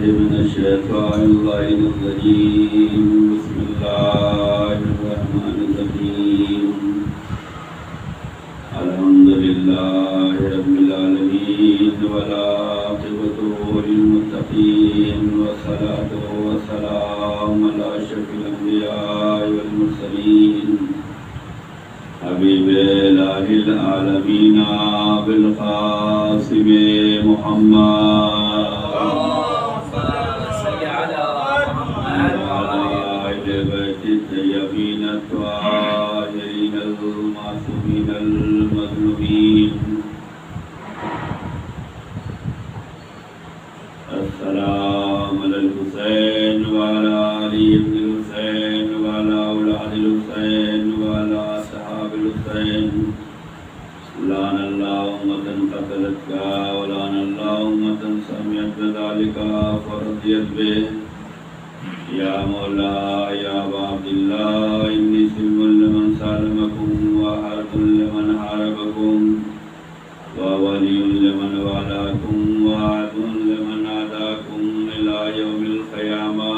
من الشيطان اللعين الرجيم بسم الله الرحمن الرحيم الحمد لله رب العالمين والعاقبة للمتقين والصلاة والسلام على أشرف الأنبياء والمرسلين حبيب إله العالمين بالقاسم محمد الطيبين الطاهرين المعصومين المظلومين السلام على الحسين وعلى علي بن الحسين وعلى أولاد الحسين وعلى أصحاب الحسين لعن الله أمة قتلتك ولعن الله أمة سمعت بذلك فرضيت به يا مولا يا أبا عبد الله إني سلم لمن سالمكم وحرب لمن حاربكم وولي لمن والاكم وعد لمن عاداكم إلى يوم القيامة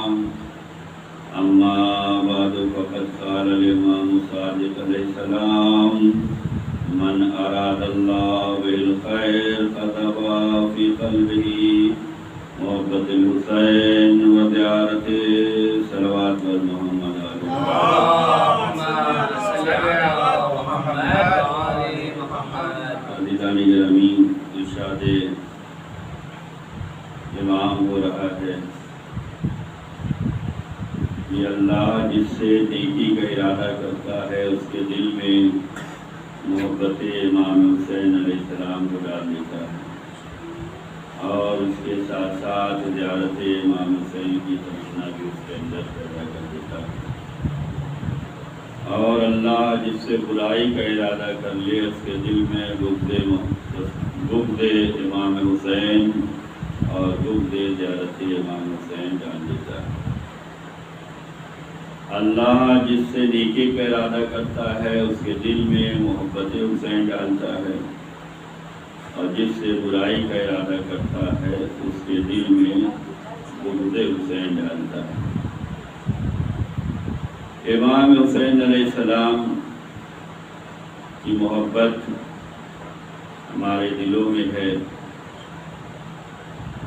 أما بعد فقد قال الإمام الصادق عليه السلام من أراد الله بالخير كتب في قلبه محبت الحسین و زیارت صلوات و محمد عزیزان گرامی ارشاد امام ہو رہا ہے یہ اللہ جس سے نیکی کا ارادہ کرتا ہے اس کے دل میں محبت امام حسین علیہ السلام کو ڈال دیتا ہے اور اس کے ساتھ ساتھ زیارت امام حسین کی تمنا بھی اس کے اندر پیدا کر دیتا ہے اور اللہ جس سے برائی کا ارادہ کر لے اس کے دل میں بغض امام حسین اور بغض زیارت امام حسین ڈال دیتا ہے اللہ جس سے نیکی کا ارادہ کرتا ہے اس کے دل میں محبت حسین ڈالتا ہے اور جس سے برائی کا ارادہ کرتا ہے اس کے دل میں بغض حسین ڈالتا ہے امام حسین علیہ السلام کی محبت ہمارے دلوں میں ہے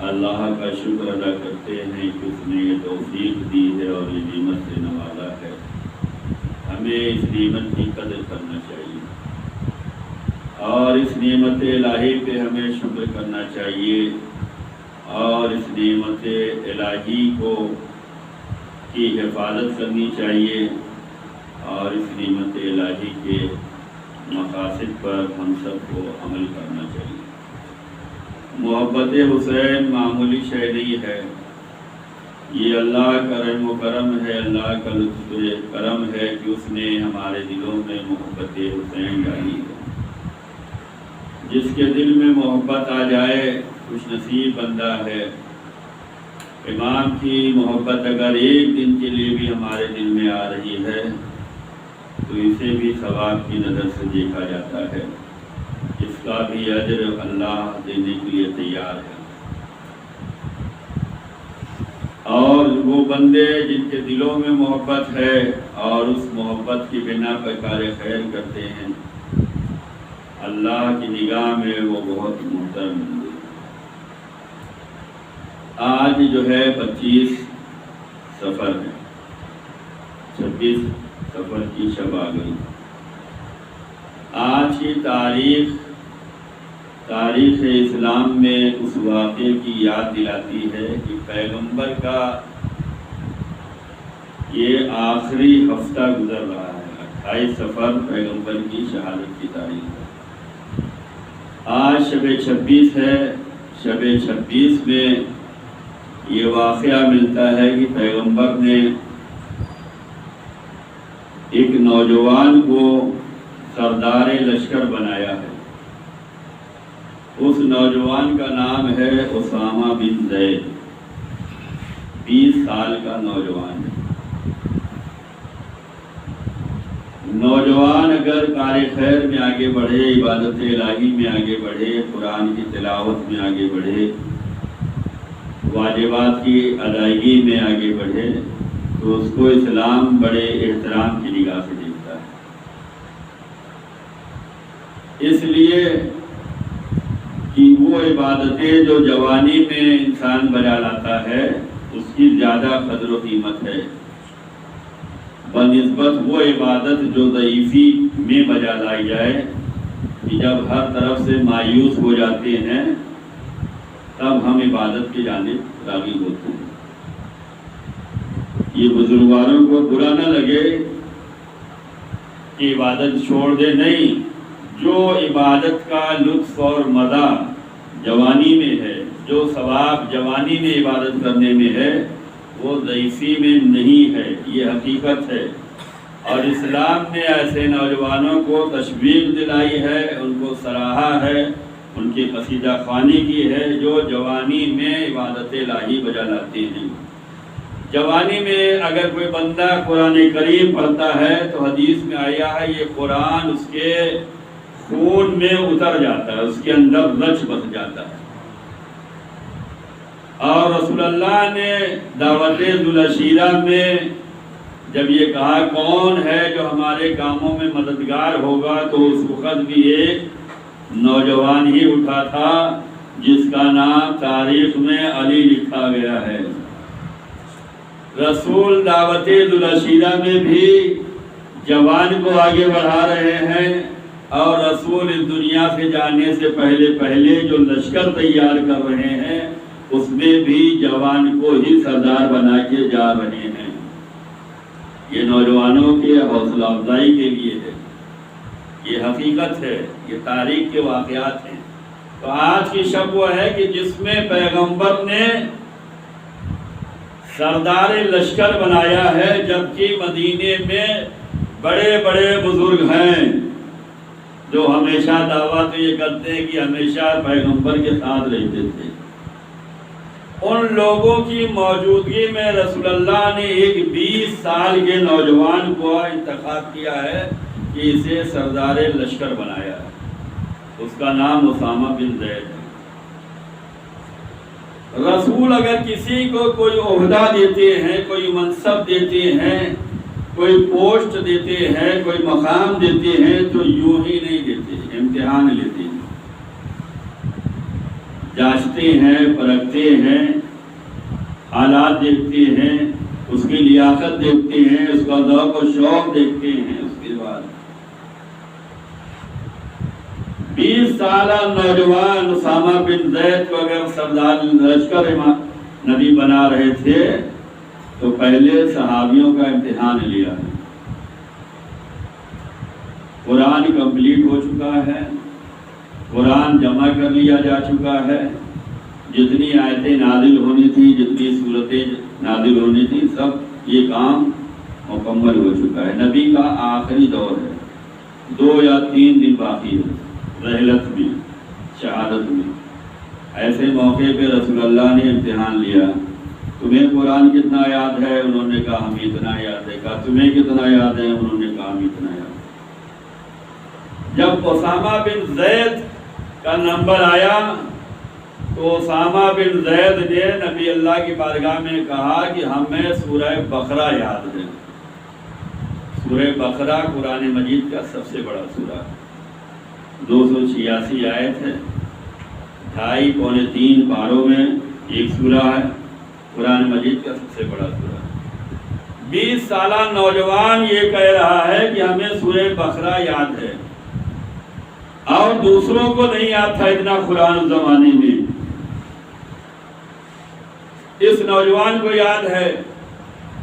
اللہ کا شکر ادا کرتے ہیں کہ اس نے یہ توفیق دی ہے اور یہ نعمت سے نوازا ہے ہمیں اس نعمت کی قدر کرنا چاہیے اور اس نعمت الہی پہ ہمیں شکر کرنا چاہیے اور اس نعمت الہی کی حفاظت کرنی چاہیے اور اس نعمت الہی کے مقاصد پر ہم سب کو عمل کرنا چاہیے محبت حسین معمولی شے نہیں ہے یہ اللہ کا رحم و کرم ہے اللہ کا لطف کرم ہے کہ اس نے ہمارے دلوں میں محبت حسین ڈالی ہے جس کے دل میں محبت آ جائے خوش نصیب بندہ ہے امام کی محبت اگر ایک دن کے لیے بھی ہمارے دل میں آ رہی ہے تو اسے بھی ثواب کی نظر سے دیکھا جاتا ہے اس کا بھی اجر اللہ دینے کے لیے تیار ہے اور وہ بندے جن کے دلوں میں محبت ہے اور اس محبت کی بنا پر کار خیر کرتے ہیں اللہ کی نگاہ میں وہ بہت محترم بندے آج جو ہے 25 سفر ہے 26 سفر کی شب آ گئی آج کی تاریخ اسلام میں اس واقعے کی یاد دلاتی ہے کہ پیغمبر کا یہ آخری ہفتہ گزر رہا ہے 28 سفر پیغمبر کی شہادت کی تاریخ ہے آج شب 26 ہے شب 26 میں یہ واقعہ ملتا ہے کہ پیغمبر نے ایک نوجوان کو سردار لشکر بنایا ہے اس نوجوان کا نام ہے اسامہ بن زید 20 سال کا نوجوان ہے نوجوان اگر کار خیر میں آگے بڑھے عبادت الہی میں آگے بڑھے قرآن کی تلاوت میں آگے بڑھے واجبات کی ادائیگی میں آگے بڑھے تو اس کو اسلام بڑے احترام کی نگاہ سے دیکھتا ہے۔ اس لیے کہ وہ عبادتیں جو جوانی میں انسان بجا لاتا ہے اس کی زیادہ قدر و قیمت ہے بنسبت وہ عبادت جو ضعیفی میں بجا لائی جائے کہ جب ہر طرف سے مایوس ہو جاتے ہیں تب ہم عبادت کی جانب راغب ہوتے ہیں۔ یہ بزرگواروں کو برا نہ لگے کہ عبادت چھوڑ دے، نہیں، جو عبادت کا لطف اور مزہ جوانی میں ہے، جو ثواب جوانی میں عبادت کرنے میں ہے وہ ضعیفی میں نہیں ہے، یہ حقیقت ہے۔ اور اسلام نے ایسے نوجوانوں کو تشویق دلائی ہے، ان کو سراہا ہے، ان کی قصیدہ خوانی کی ہے جو جوانی میں عبادت الہی بجا لاتے ہیں۔ جوانی میں اگر کوئی بندہ قرآن کریم پڑھتا ہے تو حدیث میں آیا ہے یہ قرآن اس کے خون میں اتر جاتا ہے، اس کے اندر رچ بس جاتا ہے۔ اور رسول اللہ نے دعوت ذوالعشیرہ میں جب یہ کہا کون ہے جو ہمارے کاموں میں مددگار ہوگا تو اس وقت بھی ایک نوجوان ہی اٹھا تھا جس کا نام تاریخ میں علی لکھا گیا ہے۔ رسول دعوت ذوالعشیرہ میں بھی جوان کو آگے بڑھا رہے ہیں، اور رسول اس دنیا سے جانے سے پہلے جو لشکر تیار کر رہے ہیں اس میں بھی جوان کو ہی سردار بنا کے جا رہے ہیں۔ یہ نوجوانوں کے حوصلہ افزائی کے لیے ہے، یہ حقیقت ہے، یہ تاریخ کے واقعات ہیں۔ تو آج کی شب وہ ہے کہ جس میں پیغمبر نے سردار لشکر بنایا ہے، جبکہ مدینے میں بڑے بڑے بزرگ ہیں جو ہمیشہ دعویٰ تو یہ کرتے ہیں کہ ہمیشہ پیغمبر کے ساتھ رہتے تھے۔ ان لوگوں کی موجودگی میں رسول اللہ نے ایک 20 سال کے نوجوان کو انتخاب کیا ہے کہ اسے سردار لشکر بنایا ہے، اس کا نام اسامہ بن زید ہے۔ رسول اگر کسی کو کوئی عہدہ دیتے ہیں، کوئی منصب دیتے ہیں، کوئی پوسٹ دیتے ہیں، کوئی مقام دیتے ہیں تو یوں ہی نہیں دیتے، امتحان لیتے ہیں، جانچتے ہیں، پرکھتے ہیں، حالات دیکھتے ہیں، اس کی لیاقت دیکھتے ہیں، اس کا ذوق و شوق دیکھتے ہیں۔ اس کے بعد 20 سالہ نوجوان اسامہ بن زید کو اگر سردار لشکر نبی بنا رہے تھے تو پہلے صحابیوں کا امتحان لیا ہے۔ قرآن کمپلیٹ ہو چکا ہے، قرآن جمع کر لیا جا چکا ہے، جتنی آیتیں نازل ہونی تھی، جتنی صورتیں نازل ہونی تھی، سب یہ کام مکمل ہو چکا ہے۔ نبی کا آخری دور ہے، 2 یا 3 دن باقی ہے رحلت میں، شہادت میں۔ ایسے موقع پہ رسول اللہ نے امتحان لیا، تمہیں قرآن کتنا یاد ہے؟ انہوں نے کہا ہمیں اتنا یاد ہے۔ کہا تمہیں کتنا یاد ہے؟ انہوں نے کہا ہمیں اتنا یاد ہے۔ جب اسامہ بن زید کا نمبر آیا تو اسامہ بن زید نے نبی اللہ کی بارگاہ میں کہا کہ ہمیں سورہ بقرہ یاد ہے۔ سورہ بقرہ قرآن مجید کا سب سے بڑا سورہ، 286 آیت ہے، 2.5 پونے 3 پاروں میں ایک سورہ ہے، قرآن مجید کا سب سے بڑا سورہ۔ 20 سالہ نوجوان یہ کہہ رہا ہے کہ ہمیں سورہ بقرہ یاد ہے، اور دوسروں کو نہیں یاد تھا اتنا قرآن اس زمانے میں، اس نوجوان کو یاد ہے۔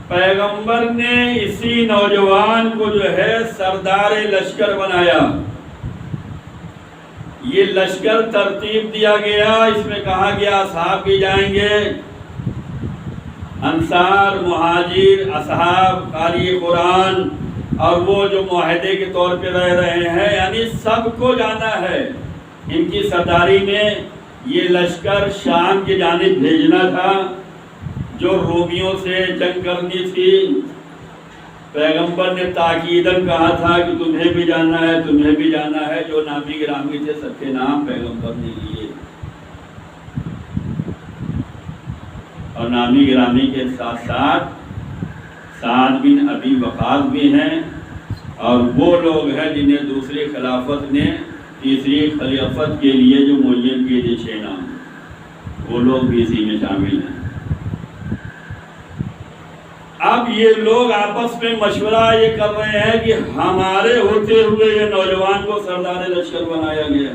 پیغمبر نے اسی نوجوان کو جو ہے سردار لشکر بنایا۔ یہ لشکر ترتیب دیا گیا، اس میں کہا گیا اصحاب بھی جائیں گے، انصار، مہاجر، اصحاب، قاری قرآن، اور وہ جو معاہدے کے طور پہ رہ رہے ہیں، یعنی سب کو جانا ہے۔ ان کی سرداری میں یہ لشکر شام کی جانب بھیجنا تھا جو رومیوں سے جنگ کرنی تھی۔ پیغمبر نے تاکیداً کہا تھا کہ تمہیں بھی جانا ہے، تمہیں بھی جانا ہے۔ جو نامی گرامی تھے سب کے نام پیغمبر نے لیے۔ اور نامی گرامی کے ساتھ ساتھ سعد بن ابی وقاص بھی ہیں، اور وہ لوگ ہیں جنہیں دوسری خلافت نے تیسری خلافت کے لیے جو معین کیے تھے 6 نام، وہ لوگ بھی اسی میں شامل ہیں۔ اب یہ لوگ آپس میں مشورہ یہ کر رہے ہیں کہ ہمارے ہوتے ہوئے یہ نوجوان کو سردار لشکر بنایا گیا،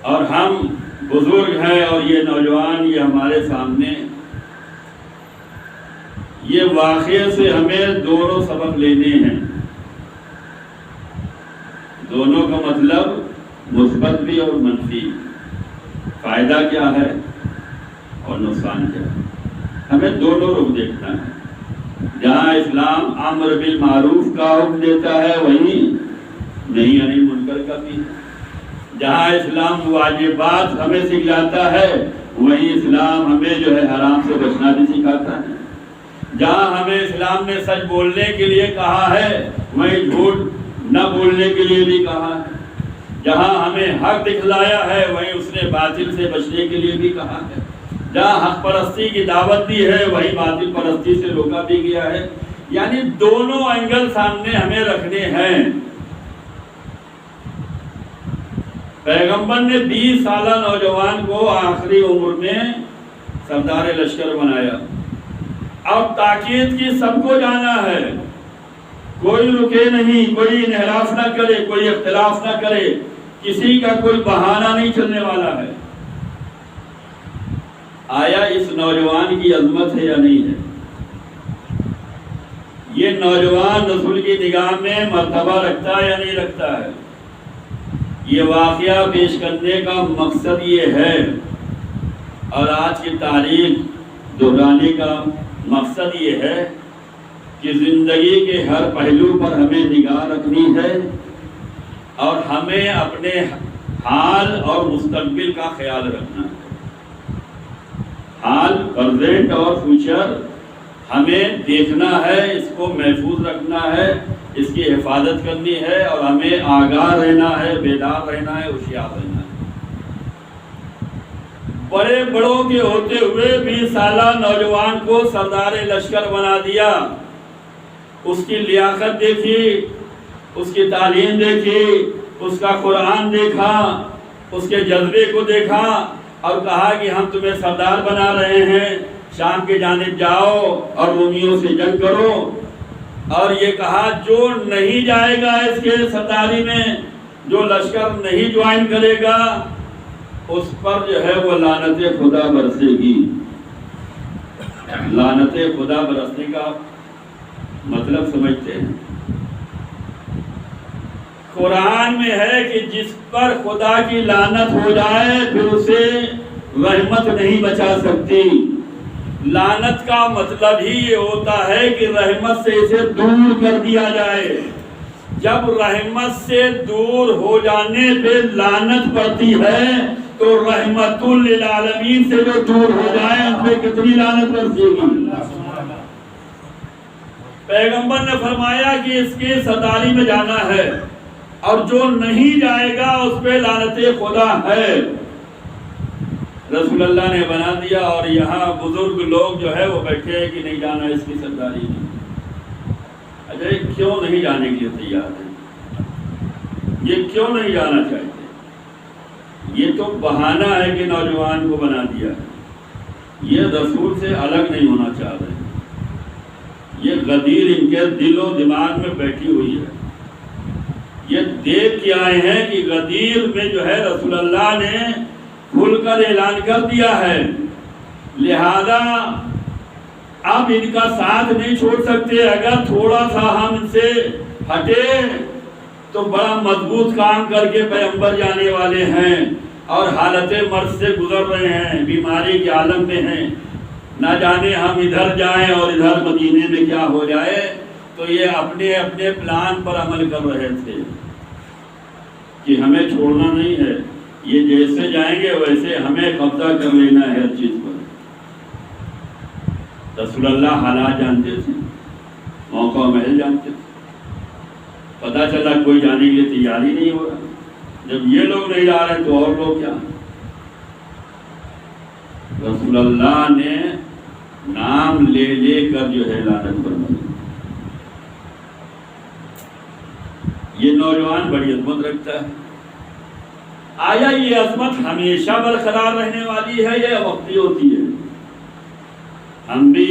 اور ہم بزرگ ہیں، اور یہ نوجوان یہ ہمارے سامنے، یہ واقعے سے ہمیں دونوں سبق لینے ہیں، دونوں کا مطلب مثبت بھی اور منفی، فائدہ کیا ہے اور نقصان کیا ہے، ہمیں دونوں رخ دیکھنا ہے۔ جہاں اسلام امر بالمعروف کا حکم دیتا ہے وہیں نہیں عن المنکر کا بھی ہے، جہاں اسلام واجبات ہمیں سکھلاتا ہے وہیں اسلام ہمیں جو ہے حرام سے بچنا بھی سکھاتا ہے، جہاں ہمیں اسلام نے سچ بولنے کے لیے کہا ہے وہیں جھوٹ نہ بولنے کے لیے بھی کہا ہے، جہاں ہمیں حق دکھلایا ہے وہیں اس نے باطل سے بچنے کے لیے بھی کہا ہے، جہاں حق پرستی کی دعوت دی ہے وہیں باطل پرستی سے روکا بھی گیا ہے، یعنی دونوں اینگل سامنے ہمیں رکھنے ہیں۔ پیغمبر نے 20 سالہ نوجوان کو آخری عمر میں سردار لشکر بنایا، اور تاکید کی سب کو جانا ہے، کوئی رکے نہیں، کوئی انحراف نہ کرے، کوئی اختلاف نہ کرے، کسی کا کوئی بہانہ نہیں چلنے والا ہے۔ آیا اس نوجوان کی عظمت ہے یا نہیں ہے؟ یہ نوجوان رسول کی نگاہ میں مرتبہ رکھتا ہے یا نہیں رکھتا ہے؟ یہ واقعہ پیش کرنے کا مقصد یہ ہے، اور آج کی تاریخ دہرانے کا مقصد یہ ہے کہ زندگی کے ہر پہلو پر ہمیں نگاہ رکھنی ہے، اور ہمیں اپنے حال اور مستقبل کا خیال رکھنا ہے۔ حال، پریزنٹ اور فیوچر ہمیں دیکھنا ہے، اس کو محفوظ رکھنا ہے، اس کی حفاظت کرنی ہے، اور ہمیں آگاہ رہنا ہے، بیدار رہنا ہے، ہوشیار رہنا ہے۔ بڑے بڑوں کے ہوتے ہوئے 20 سالہ نوجوان کو سردار لشکر بنا دیا، اس کی لیاقت دیکھی، اس کی تعلیم دیکھی، اس کا قرآن دیکھا، اس کے جذبے کو دیکھا، اور کہا کہ ہم تمہیں سردار بنا رہے ہیں، شام کی جانب جاؤ اور رومیوں سے جنگ کرو، اور یہ کہا جو نہیں جائے گا اس کے سرداری میں، جو لشکر نہیں جوائن کرے گا، اس پر جو ہے وہ لعنت خدا برسے گی۔ لعنت خدا برسنے کا مطلب سمجھتے ہیں؟ قرآن میں ہے کہ جس پر خدا کی لعنت ہو جائے پھر اسے رحمت نہیں بچا سکتی۔ لعنت کا مطلب ہی یہ ہوتا ہے کہ رحمت سے اسے دور کر دیا جائے۔ جب رحمت سے دور ہو جانے پہ لعنت پڑتی ہے تو رحمت للعالمین سے جو دور ہو جائے ان پہ کتنی لعنت برسے گی۔ پیغمبر نے فرمایا کہ اس کی سرداری میں جانا ہے، اور جو نہیں جائے گا اس پہ لعنت خدا ہے۔ رسول اللہ نے بنا دیا، اور یہاں بزرگ لوگ جو ہے وہ بیٹھے ہیں کہ نہیں جانا اس کی سرداری میں۔ اچھا، کیوں نہیں جانے کے لیے تیار ہے؟ یہ کیوں نہیں جانا چاہتے؟ یہ تو بہانہ ہے کہ نوجوان کو بنا دیا ہے، یہ رسول سے الگ نہیں ہونا چاہ رہے، یہ غدیر ان کے دل و دماغ میں بیٹھی ہوئی ہے۔ یہ دیکھ کے آئے ہیں کہ غدیر میں جو ہے رسول اللہ نے کھل کر اعلان کر دیا ہے، لہذا اب ان کا ساتھ نہیں چھوڑ سکتے۔ اگر تھوڑا سا ہم ان سے ہٹے تو بڑا مضبوط کام کر کے پیغمبر جانے والے ہیں، اور حالت مرض سے گزر رہے ہیں، بیماری کے عالم میں ہیں، نہ جانے ہم ادھر جائیں اور ادھر مدینے میں کیا ہو جائے۔ تو یہ اپنے اپنے پلان پر عمل کر رہے تھے کہ ہمیں چھوڑنا نہیں ہے، یہ جیسے جائیں گے ویسے ہمیں قبضہ کر لینا ہے ہر چیز پر۔ رسول اللہ حالات جانتے تھے، موقع محل جانتے تھے، پتہ چلا کوئی جانے کے لیے تیار ہی نہیں ہو رہا۔ جب یہ لوگ نہیں جا رہے تو اور لوگ کیا؟ رسول اللہ نے نام لے لے کر جو ہے لعنت فرمائی۔ یہ نوجوان بڑی عظمت رکھتا ہے۔ آیا یہ عظمت ہمیشہ برقرار رہنے والی ہے یا وقتی ہوتی ہے؟ ہم بھی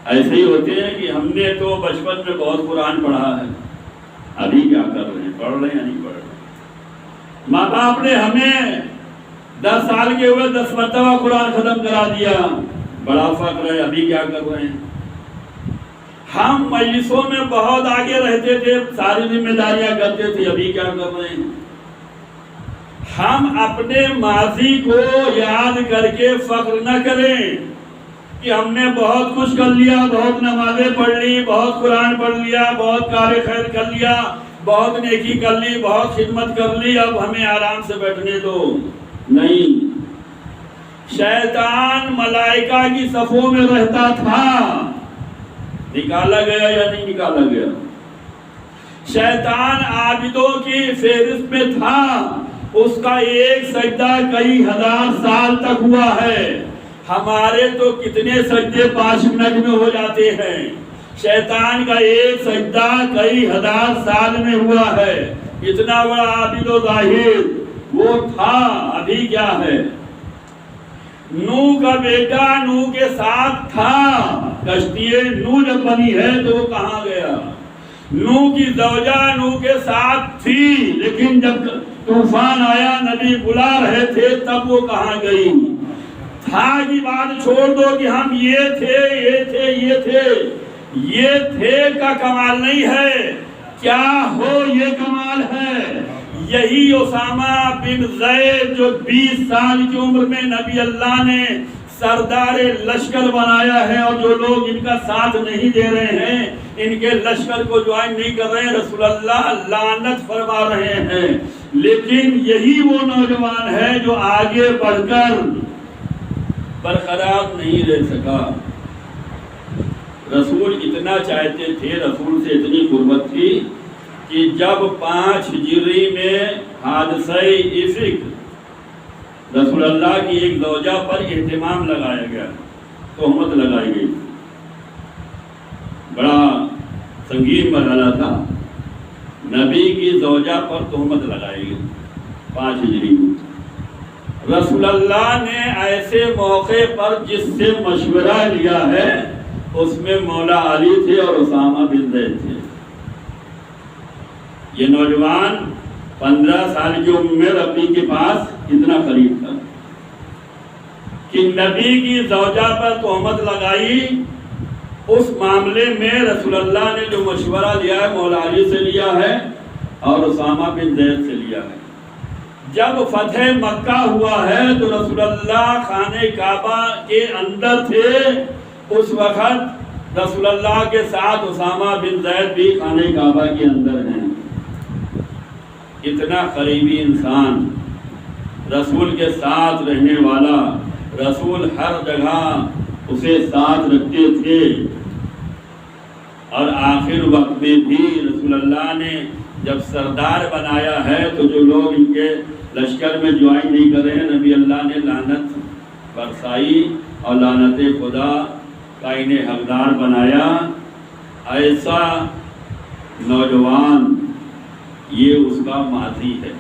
ایسے ہی ہوتے ہیں کہ ہم نے تو بچپن میں بہت قرآن پڑھا ہے، ابھی کیا کر رہے ہیں، پڑھ رہے ہیں یا نہیں پڑھ رہے؟ ماں باپ نے ہمیں 10 سال کے ہوئے 10 مرتبہ قرآن ختم کرا دیا، بڑا فخر ہے، ابھی کیا کر رہے ہیں؟ ہم مجلسوں میں بہت آگے رہتے تھے، ساری ذمہ داریاں کرتے تھے، ابھی کیا کر رہے ہیں؟ ہم اپنے ماضی کو یاد کر کے فخر نہ کریں کہ ہم نے بہت کچھ کر لیا، بہت نمازیں پڑھ لی، بہت قرآن پڑھ لیا، بہت کار خیر کر لیا، بہت نیکی کر لی، بہت خدمت کر لی، اب ہمیں آرام سے بیٹھنے دو۔ نہیں، شیطان ملائکہ کی صفوں میں رہتا تھا، نکالا گیا یا نہیں نکالا گیا؟ شیطان عابدوں کی فہرست میں تھا، اس کا ایک سجدہ کئی ہزار سال تک ہوا ہے، ہمارے تو کتنے سجدے 5 منٹ میں ہو جاتے ہیں، شیطان کا ایک سجدہ کئی ہزار سال میں ہوا ہے۔ اتنا بڑا عابد و ظاہر وہ تھا، ابھی کیا ہے؟ نوح کا بیٹا نوح کے ساتھ تھا، کشتی نوح جب بنی ہے تو وہ کہاں گیا؟ نوح کی زوجہ نوح کے ساتھ تھی، لیکن جب طوفان آیا، نبی بلا رہے تھے، تب وہ کہاں گئی؟ تھا کی بات چھوڑ دو کہ ہم یہ تھے، یہ تھے، یہ تھے، یہ تھے کا کمال نہیں ہے، کیا ہو یہ کمال ہے۔ یہی اسامہ بن زید جو 20 سال کی عمر میں نبی اللہ نے سردار لشکر بنایا ہے، اور جو لوگ ان کا ساتھ نہیں دے رہے ہیں، ان کے لشکر کو جوائن نہیں کر رہے ہیں، رسول اللہ لعنت فرما رہے ہیں، لیکن یہی وہ نوجوان ہے جو آگے بڑھ کر برقرار نہیں رہ سکا۔ رسول اتنا چاہتے تھے، رسول سے اتنی قربت تھی کہ جب 5 ہجری میں حادثہ افک رسول اللہ کی ایک زوجہ پر اہتمام لگایا گیا، تہمت لگائی گئی، بڑا سنگین مرحلہ تھا، نبی کی زوجہ پر تہمت لگائی گئی 5 ہجری میں۔ رسول اللہ نے ایسے موقع پر جس سے مشورہ لیا ہے، اس میں مولا علی تھے اور اسامہ بن زید تھے۔ یہ نوجوان 15 سال کی عمر میں ربی کے پاس اتنا قریب تھا کہ نبی کی زوجہ پر تہمت لگائی، اس معاملے میں رسول اللہ نے جو مشورہ لیا ہے مولا علی سے لیا ہے اور اسامہ بن زید سے لیا ہے۔ جب فتح مکہ ہوا ہے تو رسول اللہ خانہ کعبہ کے اندر تھے، اس وقت رسول اللہ کے ساتھ اسامہ بن زید بھی خانہ کعبہ کے اندر ہیں۔ اتنا قریبی انسان، رسول کے ساتھ رہنے والا، رسول ہر جگہ اسے ساتھ رکھتے تھے، اور آخر وقت میں بھی رسول اللہ نے جب سردار بنایا ہے تو جو لوگ ان کے لشکر میں جوائن نہیں کر رہے ہیں، نبی اللہ نے لعنت برسائی اور لعنت خدا کا انہیں حقدار بنایا۔ ایسا نوجوان، یہ اس کا ماضی ہے،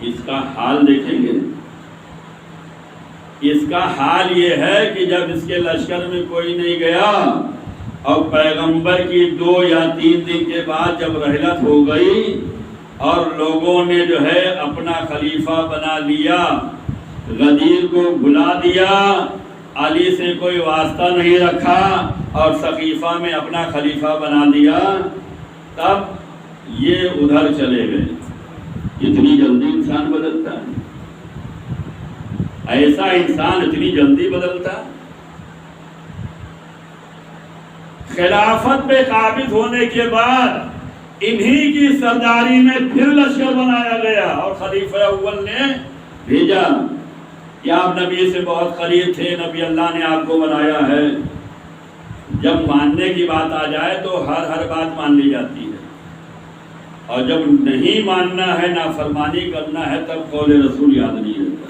اس کا حال دیکھیں گے۔ اس کا حال یہ ہے کہ جب اس کے لشکر میں کوئی نہیں گیا اور پیغمبر کی 2 یا 3 دن کے بعد جب رحلت ہو گئی اور لوگوں نے جو ہے اپنا خلیفہ بنا لیا، غدیر کو بلا دیا، علی سے کوئی واسطہ نہیں رکھا اور سقیفہ میں اپنا خلیفہ بنا دیا، تب یہ ادھر چلے گئے۔ اتنی جلدی انسان بدلتا ہے؟ ایسا انسان اتنی جلدی بدلتا؟ خلافت پہ قابض ہونے کے بعد انہی کی سرداری میں پھر لشکر بنایا گیا اور خلیفہ اول نے بھیجا کہ آپ نبی سے بہت قریب تھے، نبی اللہ نے آپ کو بنایا ہے۔ جب ماننے کی بات آ جائے تو ہر بات مان لی جاتی ہے، اور جب نہیں ماننا ہے، نافرمانی کرنا ہے، تب قول رسول یاد نہیں رہتا۔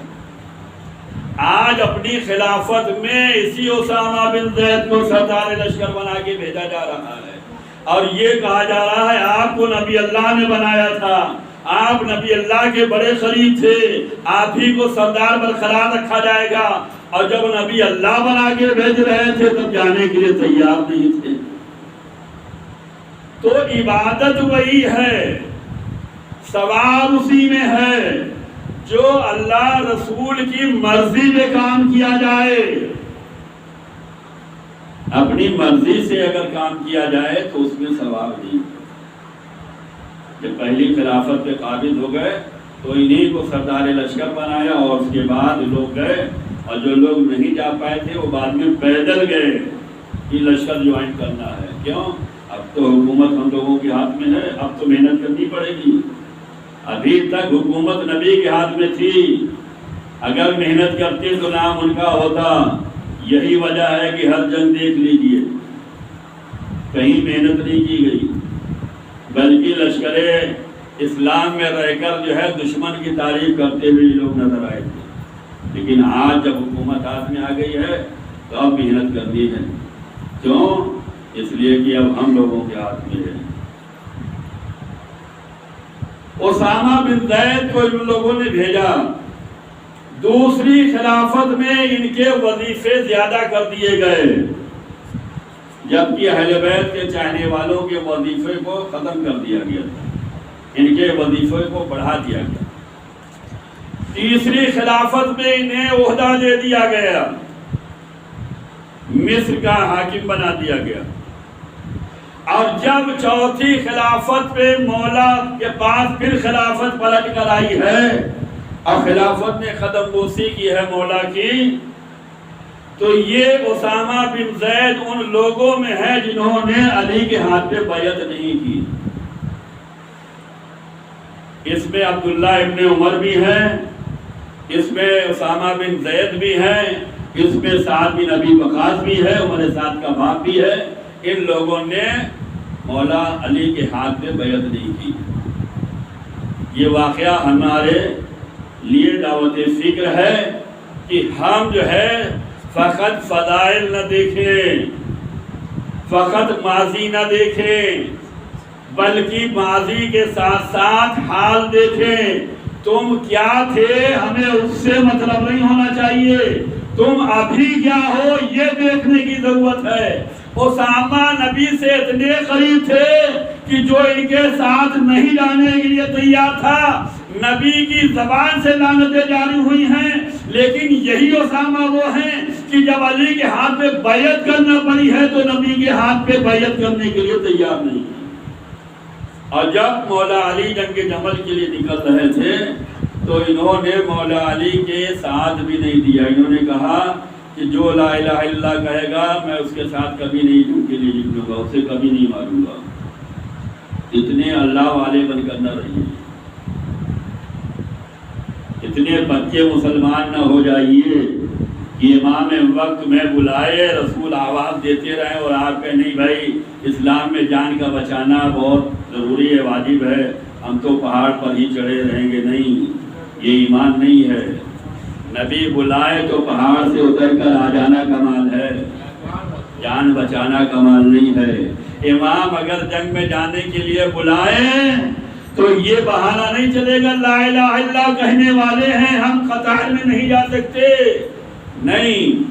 آج اپنی خلافت میں اسی اسامہ بن زید کو سردار لشکر بنا کے بھیجا جا رہا ہے، اور یہ کہا جا رہا ہے آپ کو نبی اللہ نے بنایا تھا، آپ نبی اللہ کے بڑے قریب تھے، آپ ہی کو سردار برقرار رکھا جائے گا، اور جب نبی اللہ بنا کے بھیج رہے تھے تب جانے کے لیے تیار نہیں تھے۔ تو عبادت وہی ہے، ثواب اسی میں ہے جو اللہ رسول کی مرضی میں کام کیا جائے۔ اپنی مرضی سے اگر کام کیا جائے تو اس میں ثواب نہیں۔ جب پہلی خلافت پہ قابض ہو گئے تو انہی کو سردار لشکر بنایا، اور اس کے بعد لوگ گئے، اور جو لوگ نہیں جا پائے تھے وہ بعد میں پیدل گئے کہ لشکر جوائن کرنا ہے۔ کیوں؟ اب تو حکومت ہم لوگوں کے ہاتھ میں ہے، اب تو محنت کرنی پڑے گی۔ ابھی تک حکومت نبی کے ہاتھ میں تھی، اگر محنت کرتے تو نام ان کا ہوتا۔ یہی وجہ ہے کہ ہر جنگ دیکھ لیجیے کہیں محنت نہیں کی گئی، بلکہ لشکر اسلام میں رہ کر جو ہے دشمن کی تعریف کرتے ہوئے لوگ نظر آئے تھے۔ لیکن آج جب حکومت ہاتھ میں آ گئی ہے تو اب محنت کرنی ہے۔ کیوں؟ اس لیے کہ اب ہم لوگوں کے ہاتھ میں ہے۔ اسامہ بن زید کو ان لوگوں نے بھیجا، دوسری خلافت میں ان کے وظیفے زیادہ کر دیے گئے، جبکہ اہل بیت کے چاہنے والوں کے وظیفے کو ختم کر دیا گیا تھا، ان کے وظیفے کو بڑھا دیا گیا۔ تیسری خلافت میں انہیں عہدہ دے دیا گیا، مصر کا حاکم بنا دیا گیا، اور جب چوتھی خلافت پہ مولا کے پاس پھر خلافت پلٹ کر آئی ہے اور خلافت نے قدم بوسی کی ہے مولا کی، تو یہ اسامہ بن زید ان لوگوں میں ہے جنہوں نے علی کے ہاتھ پہ بیعت نہیں کی۔ اس میں عبداللہ ابن عمر بھی ہیں، اس میں اسامہ بن زید بھی ہیں، اس میں سعد بن ابی وقاص بھی ہے، عمر سعد کا باپ بھی ہے۔ ان لوگوں نے مولا علی کے ہاتھ پہ بیعت نہیں کی۔ یہ واقعہ ہمارے لیے دعوت فکر ہے کہ ہم جو ہے فقط فضائل نہ دیکھیں، فقط ماضی نہ دیکھیں، بلکہ ماضی کے ساتھ ساتھ حال دیکھیں۔ تم کیا تھے ہمیں اس سے مطلب نہیں ہونا چاہیے، تم ابھی کیا ہو یہ دیکھنے کی ضرورت ہے۔ اسامہ نبی سے اتنے قریب تھے کہ جو ان کے ساتھ نہیں جانے کے لیے تیار تھا، نبی کی زبان سے لعنتیں جاری ہوئی ہیں، لیکن یہی اسامہ وہ ہیں کہ جب علی کے ہاتھ پہ بیعت کرنا پڑی ہے تو نبی کے ہاتھ پہ بیعت کرنے کے لیے تیار نہیں۔ اور جب مولا علی جنگ جمل کے لیے نکل رہے تھے تو انہوں نے مولا علی کے ساتھ بھی نہیں دیا۔ انہوں نے کہا کہ جو لا الہ الا اللہ کہے گا میں اس کے ساتھ کبھی نہیں جنگ کے لیے نکلوں گا، اسے کبھی نہیں ماروں گا۔ اتنے اللہ والے بن کر نہ رہیے، اتنے بچے مسلمان نہ ہو جائیے کہ امام وقت میں بلائے رسول آواز دیتے رہے اور آپ کہیں نہیں بھائی اسلام میں جان کا بچانا بہت ضروری ہے، واجب ہے، ہم تو پہاڑ پر ہی چڑھے رہیں گے۔ نہیں، یہ ایمان نہیں ہے۔ نبی بلائے تو پہاڑ سے اتر کر آ جانا کمال ہے، جان بچانا کمال نہیں ہے۔ امام اگر جنگ میں جانے کے لیے بلائے تو یہ بہانہ نہیں چلے گا لا الہ الا اللہ کہنے والے ہیں ہم قطار میں نہیں جا سکتے، نہیں۔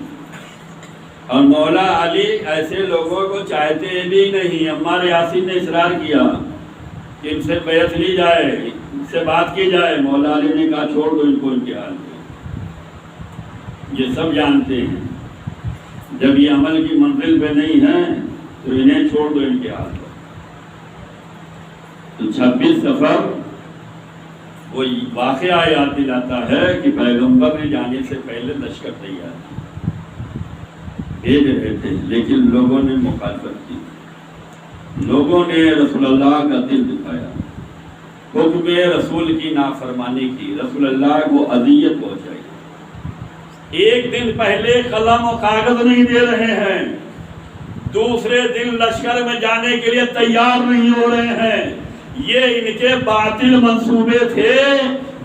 اور مولا علی ایسے لوگوں کو چاہتے بھی نہیں۔ عمار یاسین نے اصرار کیا کہ ان سے بیعت لی جائے، ان سے بات کی جائے، مولا علی نے کہا چھوڑ دو ان کو ان کے حال میں۔ یہ سب جانتے ہیں جب یہ عمل کی منزل پہ نہیں ہے تو انہیں چھوڑ دو ان کے حال پر۔ تو 26 صفر وہ واقعہ یاد دلاتا ہے کہ پیغمبر نے جانے سے پہلے لشکر تیار بھیج رہے تھے، لیکن لوگوں نے مخالفت کی، لوگوں نے رسول اللہ کا دل دکھایا، حکم رسول کی نافرمانی کی، رسول اللہ کو اذیت پہنچائی۔ ایک دن پہلے قلم و کاغذ نہیں دے رہے ہیں، دوسرے دن لشکر میں جانے کے لیے تیار نہیں ہو رہے ہیں۔ یہ ان کے باطل منصوبے تھے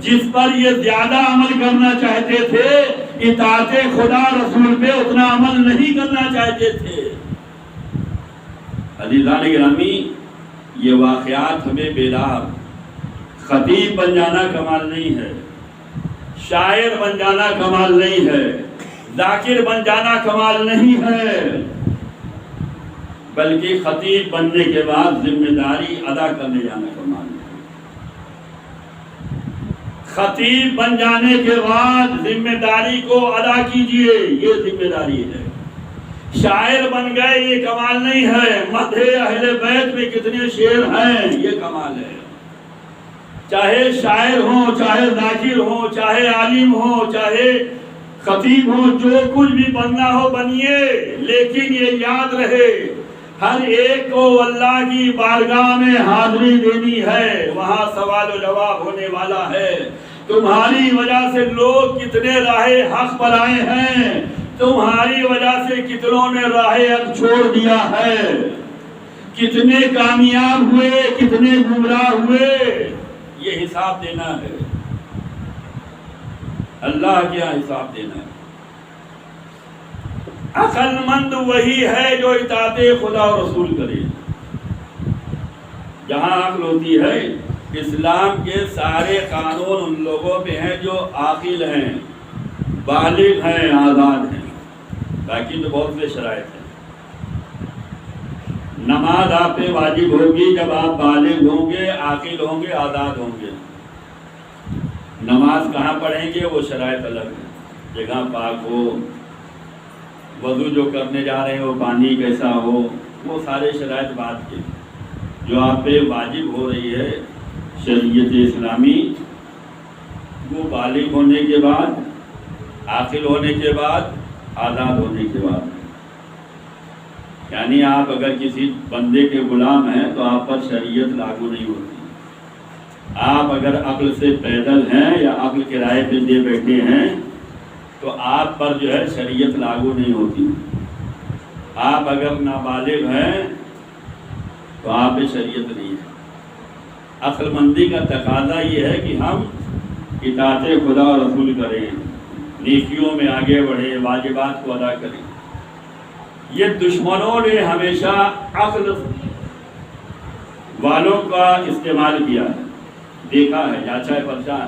جس پر یہ زیادہ عمل کرنا چاہتے تھے، اطاعت خدا رسول پہ اتنا عمل نہیں کرنا چاہتے تھے۔ عزیزان گرامی، یہ واقعات ہمیں بیدار، خطیب بن جانا کمال نہیں ہے، شاعر بن جانا کمال نہیں ہے، ذاکر بن جانا کمال نہیں ہے، بلکہ خطیب بننے کے بعد ذمہ داری ادا کرنے جانا کمال ہے۔ خطیب بن جانے کے بعد ذمہ داری کو ادا کیجئے، یہ ذمہ داری ہے۔ شاعر بن گئے یہ کمال نہیں ہے، مدح اہل بیت میں کتنے شعر ہیں یہ کمال ہے۔ چاہے شاعر ہوں، چاہے ذاکر ہوں، چاہے عالم ہوں، چاہے خطیب ہوں، جو کچھ بھی بننا ہو بنیے، لیکن یہ یاد رہے ہر ایک کو اللہ کی بارگاہ میں حاضری دینی ہے، وہاں سوال و جواب ہونے والا ہے۔ تمہاری وجہ سے لوگ کتنے راہ حق پر آئے ہیں، تمہاری وجہ سے کتنوں نے راہ حق چھوڑ دیا ہے، کتنے کامیاب ہوئے، کتنے گمراہ ہوئے، یہ حساب دینا ہے، اللہ کیا حساب دینا ہے۔ عقل مند وہی ہے جو اطاعت خدا و رسول کرے۔ جہاں عقل ہوتی ہے، اسلام کے سارے قانون ان لوگوں پہ ہیں جو عاقل ہیں، بالغ ہیں، آزاد ہیں، باقی تو بہت سے شرائط ہیں۔ نماز آپ پہ واجب ہوگی جب آپ بالغ ہوں گے، عاقل ہوں گے، آزاد ہوں گے۔ نماز کہاں پڑھیں گے وہ شرائط الگ ہے، جگہ پاک ہو، وضو جو کرنے جا رہے ہیں وہ پانی کیسا ہو، وہ سارے شرائط بات کے جو آپ پہ واجب ہو رہی ہے شریعت اسلامی، وہ بالغ ہونے کے بعد، عاقل ہونے کے بعد، آزاد ہونے کے بعد۔ یعنی آپ اگر کسی بندے کے غلام ہیں تو آپ پر شریعت لاگو نہیں ہوتی۔ آپ اگر عقل سے پیدل ہیں یا عقل کرائے پہ دے بیٹھے ہیں تو آپ پر جو ہے شریعت لاگو نہیں ہوتی۔ آپ اگر نابالغ ہیں تو آپ پہ شریعت نہیں ہے۔ عقل مندی کا تقاضا یہ ہے کہ ہم اطاعت خدا و رسول کریں، نیکیوں میں آگے بڑھیں، واجبات کو ادا کریں۔ یہ دشمنوں نے ہمیشہ عقل والوں کا استعمال کیا ہے، دیکھا ہے، جانچا ہے پرچان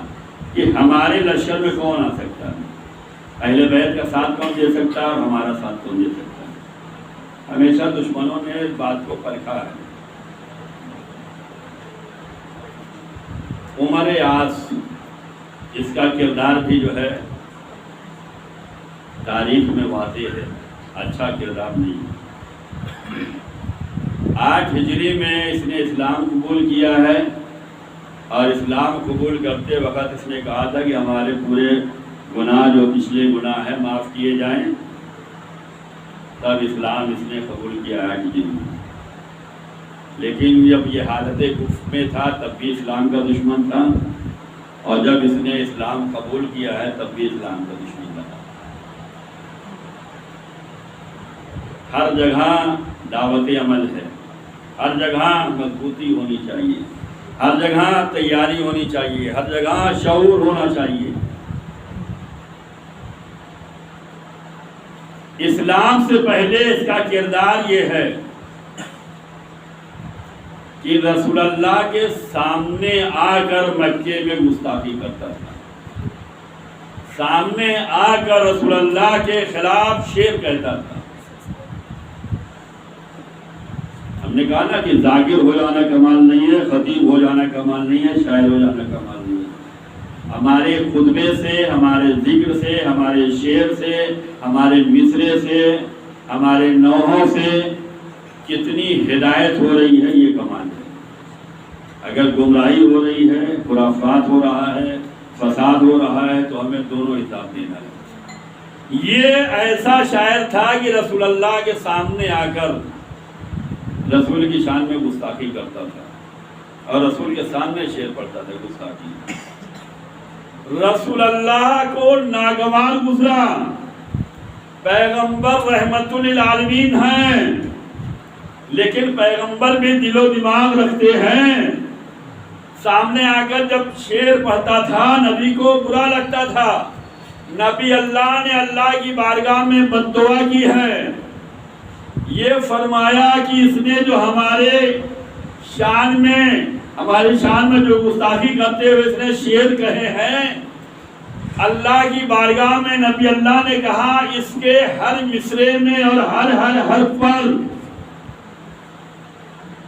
کہ ہمارے لشکر میں کون آ سکتا ہے، اہل بیت کا ساتھ کون دے سکتا ہے اور ہمارا ساتھ کون دے سکتا ہے۔ ہمیشہ دشمنوں نے اس بات کو پرکھا ہے۔ عمر عاص، اس کا کردار بھی جو ہے تاریخ میں واضح ہے، اچھا کردار نہیں ہے۔ 8 ہجری میں اس نے اسلام قبول کیا ہے، اور اسلام قبول کرتے وقت اس نے کہا تھا کہ ہمارے پورے گناہ جو پچھلے گناہ ہیں معاف کیے جائیں، تب اسلام اس نے قبول کیا 8 ہجری میں۔ لیکن جب یہ حالت کفر میں تھا تب بھی اسلام کا دشمن تھا، اور جب اس نے اسلام قبول کیا ہے تب بھی اسلام کا دشمن تھا۔ ہر جگہ دعوت عمل ہے، ہر جگہ مضبوطی ہونی چاہیے، ہر جگہ تیاری ہونی چاہیے، ہر جگہ شعور ہونا چاہیے۔ اسلام سے پہلے اس کا کردار یہ ہے کہ رسول اللہ کے سامنے آ کر مکے میں گستاخی کرتا تھا، سامنے آ کر رسول اللہ کے خلاف شعر کہتا تھا۔ ہم نے کہا نا کہ ذاکر ہو جانا کمال نہیں ہے، خطیب ہو جانا کمال نہیں ہے، شاعر ہو جانا کمال نہیں ہے۔ ہمارے خطبے سے، ہمارے ذکر سے، ہمارے شعر سے، ہمارے مصرے سے، ہمارے نوحوں سے کتنی ہدایت ہو رہی ہے، یہ کمال ہے۔ اگر گمراہی ہو رہی ہے، خرافات ہو رہا ہے، فساد ہو رہا ہے، تو ہمیں دونوں حساب دینا ہے۔ یہ ایسا شاعر تھا کہ رسول اللہ کے سامنے آ کر رسول کی شان میں گستاخی کرتا تھا، اور رسول کے سامنے شعر پڑھتا تھا گستاخی۔ رسول اللہ کو ناگوار گزرا، پیغمبر رحمت للعالمین ہیں، لیکن پیغمبر بھی دل و دماغ رکھتے ہیں۔ سامنے آ کر جب شعر پڑھتا تھا نبی کو برا لگتا تھا، نبی اللہ نے اللہ کی بارگاہ میں بد دعا کی ہے، یہ فرمایا کہ اس نے جو ہماری شان میں جو گستاخی کرتے ہوئے اس نے شعر کہے ہیں، اللہ کی بارگاہ میں نبی اللہ نے کہا اس کے ہر مصرے میں اور ہر حرف پر،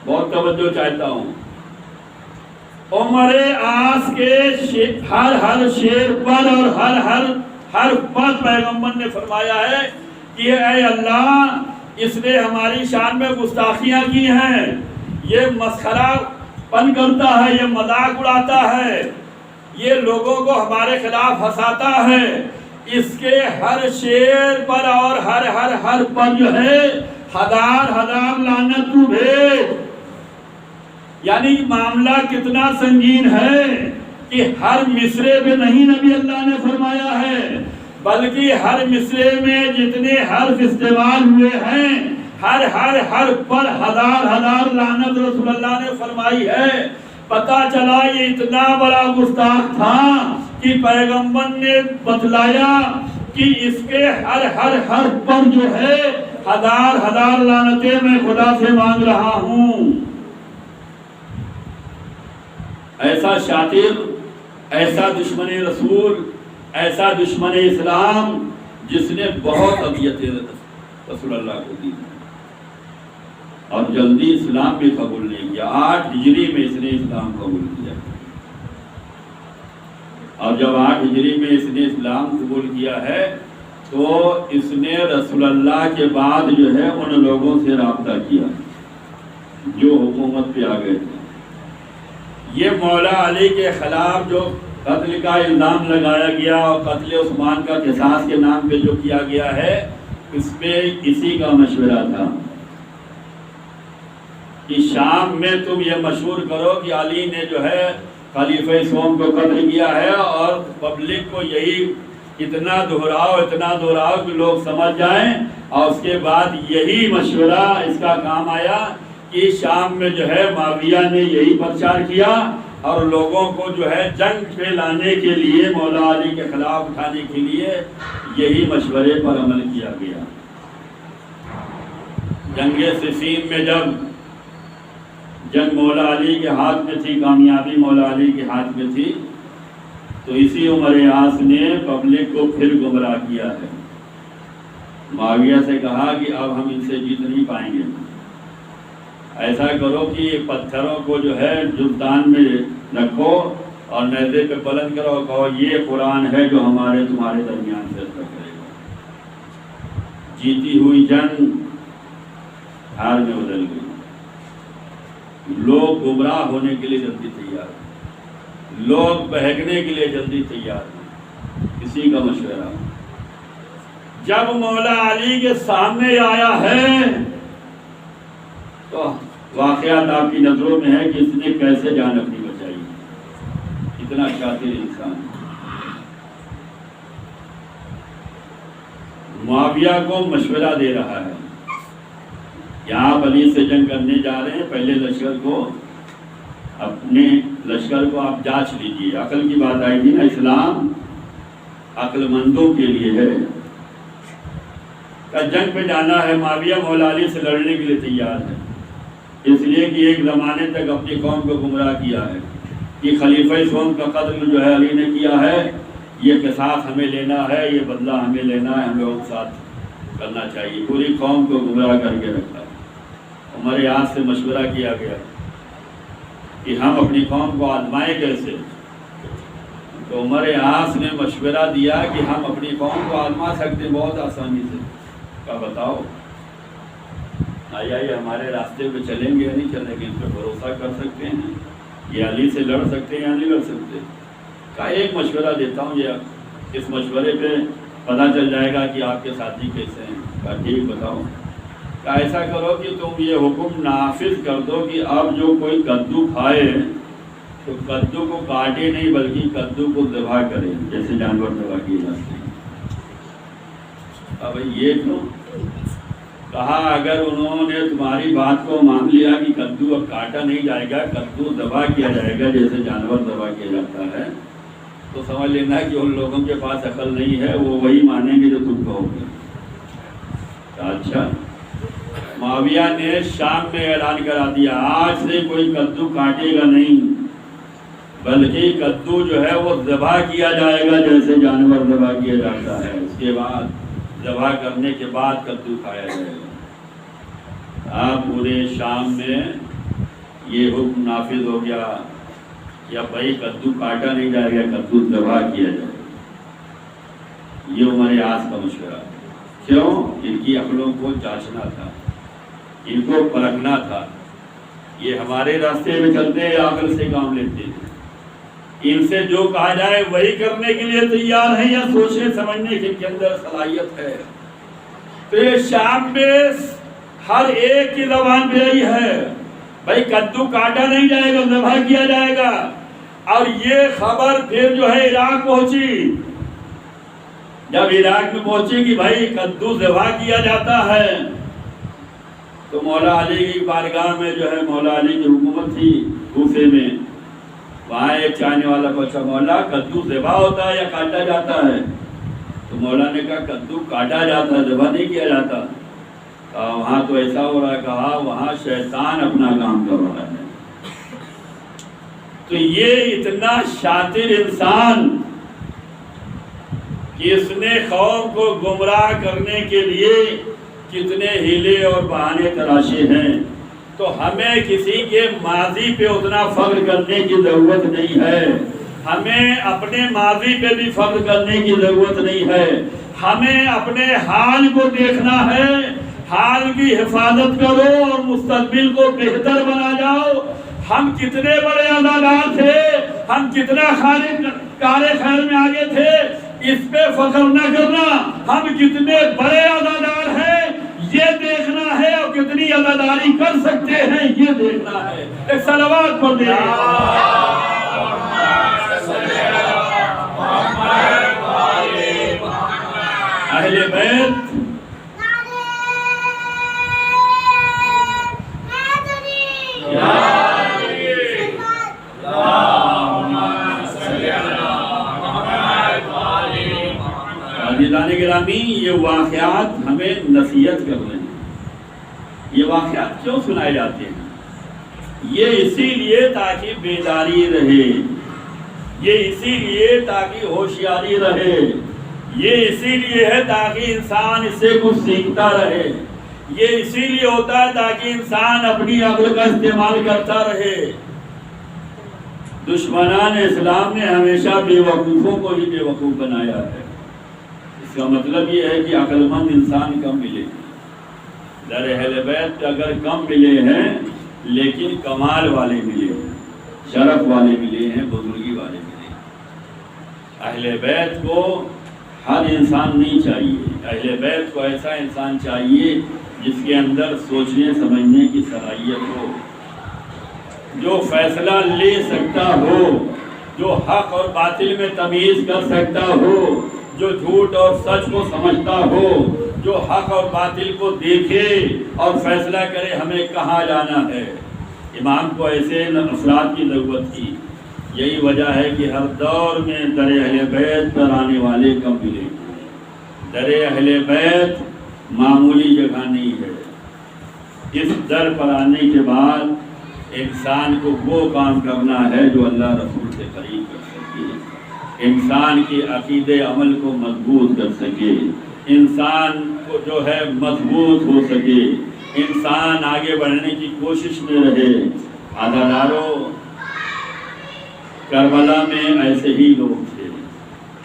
بہت توجہ چاہتا ہوں، عمر آس کے ہر شعر پر اور ہر حرف پر پیغمبر نے فرمایا ہے کہ اے اللہ، اس نے ہماری شان میں گستاخیاں کی ہیں، یہ مسخرہ پن کرتا ہے، یہ مذاق اڑاتا ہے، یہ لوگوں کو ہمارے خلاف ہنساتا ہے، اس کے ہر شعر پر اور ہر حرف پر جو ہے ہزار لعنت تو بھیج۔ یعنی معاملہ کتنا سنگین ہے کہ ہر مصرے پہ نہیں نبی اللہ نے فرمایا ہے، بلکہ ہر مصرے میں جتنے حرف استعمال ہوئے ہیں ہر حرف پر ہزار لعنت رسول اللہ نے فرمائی ہے۔ پتہ چلا یہ اتنا بڑا گستاخ تھا کہ پیغمبر نے بتلایا کہ اس کے ہر حرف پر جو ہے ہزار لعنتیں میں خدا سے مانگ رہا ہوں۔ ایسا شاطر، ایسا دشمن رسول، ایسا دشمن اسلام جس نے بہت اذیتیں رسول اللہ کو دی اور جلدی اسلام بھی قبول نہیں کیا۔ 8 ہجری میں اس نے اسلام قبول کیا، اور جب 8 ہجری میں اس نے اسلام قبول کیا ہے تو اس نے رسول اللہ کے بعد جو ہے ان لوگوں سے رابطہ کیا جو حکومت پہ آ گئے تھے۔ یہ مولا علی کے خلاف جو قتل کا الزام لگایا گیا اور قتل عثمان کا قصاص کے نام پہ جو کیا گیا ہے، اس پہ اسی کا مشورہ تھا کہ شام میں تم یہ مشہور کرو کہ علی نے جو ہے خلیفہ سوم کو قتل کیا ہے، اور پبلک کو یہی اتنا دہراؤ کہ لوگ سمجھ جائیں، اور اس کے بعد یہی مشورہ اس کا کام آیا کہ شام میں جو ہے معاویہ نے یہی پرچار کیا اور لوگوں کو جو ہے جنگ پہ لانے کے لیے، مولا علی کے خلاف اٹھانے کے لیے یہی مشورے پر عمل کیا گیا۔ جنگ صفین میں جب جنگ مولا علی کے ہاتھ میں تھی، کامیابی مولا علی کے ہاتھ میں تھی، تو اسی عمر عاص نے پبلک کو پھر گمراہ کیا ہے۔ معاویہ سے کہا کہ اب ہم ان سے جیت نہیں پائیں گے، ایسا کرو کہ پتھروں کو جو ہے جلدان میں رکھو اور نیزے پہ بلند کرو، کہو یہ قرآن ہے جو تمہارے درمیان فیصلہ کرے گا۔ جیتی ہوئی جنگ ہار میں بدل گئی۔ لوگ گمراہ ہونے کے لیے جلدی تیار، لوگ بہکنے کے لیے جلدی تیار، اسی کا مشورہ جب مولا علی کے سامنے آیا ہے تو واقعات آپ کی نظروں میں ہے کہ اس نے کیسے جان اپنی بچائی، اتنا شاطر انسان۔ معاویہ کو مشورہ دے رہا ہے کہ آپ علی سے جنگ کرنے جا رہے ہیں، پہلے اپنے لشکر کو آپ جانچ لیجیے۔ عقل کی بات آئی تھی نا، اسلام عقل مندوں کے لیے ہے۔ جنگ پہ جانا ہے، معاویہ مولا علی سے لڑنے کے لیے تیار ہے، اس لیے کہ ایک زمانے تک اپنی قوم کو گمراہ کیا ہے کہ خلیفہ سوم کا قتل جو ہے علی نے کیا ہے، یہ قصاص ہمیں لینا ہے، یہ بدلہ ہمیں لینا ہے، ہم لوگوں کے ساتھ کرنا چاہیے۔ پوری قوم کو گمراہ کر کے رکھا۔ عمر عاص سے مشورہ کیا گیا کہ ہم اپنی قوم کو آزمائیں کیسے، تو عمر عاص نے مشورہ دیا کہ ہم اپنی قوم کو آزما سکتے بہت آسانی سے۔ کہا بتاؤ، آیا یہ ہمارے راستے پہ چلیں گے یا نہیں چلیں گے، ان پہ بھروسہ کر سکتے ہیں، یہ علی سے لڑ سکتے ہیں یا نہیں لڑ سکتے؟ کہا ایک مشورہ دیتا ہوں، یہ اس مشورے پہ پتہ چل جائے گا کہ آپ کے ساتھی کیسے ہیں۔ کہا ٹھیک بتاؤ۔ کہا ایسا کرو کہ تم یہ حکم نافذ کر دو کہ اب جو کوئی کدو کھائے تو کدو کو کاٹے نہیں بلکہ کدو کو ذبح کرے، جیسے جانور ذبح کیے جاتے ہیں۔ اب یہ کیوں؟ کہا اگر انہوں نے تمہاری بات کو مان لیا کہ کدو اب کاٹا نہیں جائے گا، کدو ذبح کیا جائے گا جیسے جانور ذبح کیا جاتا ہے، تو سمجھ لینا کہ ان لوگوں کے پاس عقل نہیں ہے، وہ وہی مانیں گے جو تم کہو گے۔ اچھا، معاویہ نے شام میں اعلان کرا دیا آج سے کوئی کدو کاٹے گا نہیں، بلکہ کدو جو ہے وہ ذبح کیا جائے گا جیسے جانور ذبح کیا جاتا ہے، اس کے بعد ذبح کرنے کے بعد کدو کھایا جائے گا۔ آپ پورے شام میں یہ حکم نافذ ہو گیا یا بھائی کدو کاٹا نہیں جائے گا، کدو ذبح کیا جائے گا۔ یہ عمر آس کا مشورہ، کیوں؟ ان کی عقلوں کو جانچنا تھا، ان کو پرکھنا تھا۔ یہ ہمارے راستے میں چلتے عقل سے کام لیتے ہیں، ان سے جو کہا جائے وہی کرنے کے لیے تیار ہے یا سوچنے سمجھنے کے اندر صلاحیت ہے؟ تو یہ شام میں ہر ایک کی زبان پہ یہی ہے، بھائی کدو کاٹا نہیں جائے گا، ذبح کیا جائے گا۔ اور یہ خبر پھر جو ہے عراق پہنچی، جب عراق میں پہنچی کہ بھائی کدو ذبح کیا جاتا ہے، تو مولا علی کی بارگاہ میں جو ہے مولا علی کی حکومت تھی کوفے میں، وہاں ایک چاہنے والا پوچھا مولا کدو ذبح ہوتا ہے یا کاٹا جاتا ہے؟ تو مولا نے کہا کدو کاٹا جاتا ہے، ذبح نہیں کیا جاتا۔ وہاں تو ایسا ہو رہا ہے، کہا وہاں شیطان اپنا کام کر رہا ہے۔ تو یہ اتنا شاطر انسان کہ اس نے قوم کو گمراہ کرنے کے لیے کتنے ہیلے اور بہانے تراشے ہیں۔ تو ہمیں کسی کے ماضی پہ اتنا فخر کرنے کی ضرورت نہیں ہے، ہمیں اپنے ماضی پہ بھی فخر کرنے کی ضرورت نہیں ہے، ہمیں اپنے حال کو دیکھنا ہے، حال کی حفاظت کرو اور مستقبل کو بہتر بنا جاؤ۔ ہم کتنے بڑے ادادار تھے، ہم کتنا کار خیر میں آگے تھے، اس پہ فخر نہ کرنا، ہم کتنے بڑے ادادار ہیں یہ دیکھنا ہے، اور کتنی اداداری کر سکتے ہیں یہ دیکھنا ہے۔ ایک صلوات پڑھ دیں۔ اہل بیت عزیزان گرامی، یہ واقعات ہمیں نصیحت کر رہے ہیں۔ یہ واقعات کیوں سنائے جاتے ہیں؟ یہ اسی لیے تاکہ بیداری رہے، یہ اسی لیے تاکہ ہوشیاری رہے، یہ اسی لیے ہے تاکہ انسان اس سے کچھ سیکھتا رہے، یہ اسی لیے ہوتا ہے تاکہ انسان اپنی عقل کا استعمال کرتا رہے۔ دشمنان اسلام نے ہمیشہ بے وقوفوں کو ہی بے وقوف بنایا ہے۔ اس کا مطلب یہ ہے کہ عقل مند انسان کم ملے، در اہل بیت اگر کم ملے ہیں لیکن کمال والے ملے ہیں، شرف والے ملے ہیں، بزرگی والے ملے ہیں۔ اہل بیت کو ہر انسان نہیں چاہیے، اہل بیت کو ایسا انسان چاہیے جس کے اندر سوچنے سمجھنے کی صلاحیت ہو، جو فیصلہ لے سکتا ہو، جو حق اور باطل میں تمیز کر سکتا ہو، جو جھوٹ اور سچ کو سمجھتا ہو، جو حق اور باطل کو دیکھے اور فیصلہ کرے ہمیں کہاں جانا ہے۔ امام کو ایسے افراد کی ضرورت تھی۔ یہی وجہ ہے کہ ہر دور میں در اہل بیت پر آنے والے کم ملے۔ در اہل بیت معمولی جگہ نہیں ہے۔ اس در پر آنے کے بعد انسان کو وہ کام کرنا ہے جو اللہ رسول سے قریب کر سکے، انسان کے عقیدے عمل کو مضبوط کر سکے، انسان کو جو ہے مضبوط ہو سکے، انسان آگے بڑھنے کی کوشش میں رہے۔ عزاداروں، کربلا میں ایسے ہی لوگ تھے،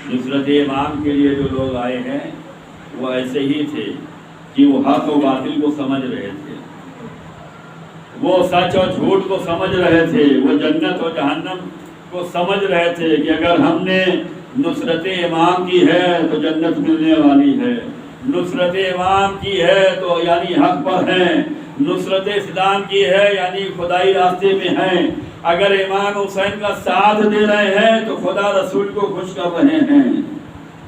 نصرت امام کے لیے جو لوگ آئے ہیں وہ ایسے ہی تھے کہ وہ حق و باطل کو سمجھ رہے تھے، وہ سچ اور جھوٹ کو سمجھ رہے تھے، وہ جنت اور جہنم کو سمجھ رہے تھے کہ اگر ہم نے نصرت امام کی ہے تو جنت ملنے والی ہے، نصرت امام کی ہے تو یعنی حق پر ہیں، نصرت اسلام کی ہے یعنی خدائی راستے میں ہیں، اگر امام حسین کا ساتھ دے رہے ہیں تو خدا رسول کو خوش کر رہے ہیں،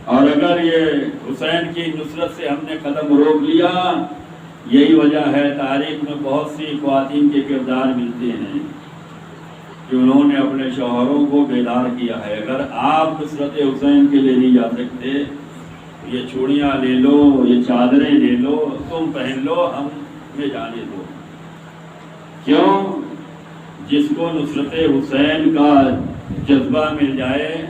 اور اگر یہ حسین کی نصرت سے ہم نے قدم روک لیا، یہی وجہ ہے تاریخ میں بہت سی خواتین کے کردار ملتے ہیں کہ انہوں نے اپنے شوہروں کو بیدار کیا ہے، اگر آپ نصرت حسین کے لیے نہیں جا سکتے، یہ چوڑیاں لے لو، یہ چادریں لے لو، تم پہن لو، ہمیں جانے دو۔ کیوں؟ جس کو نصرت حسین کا جذبہ مل جائے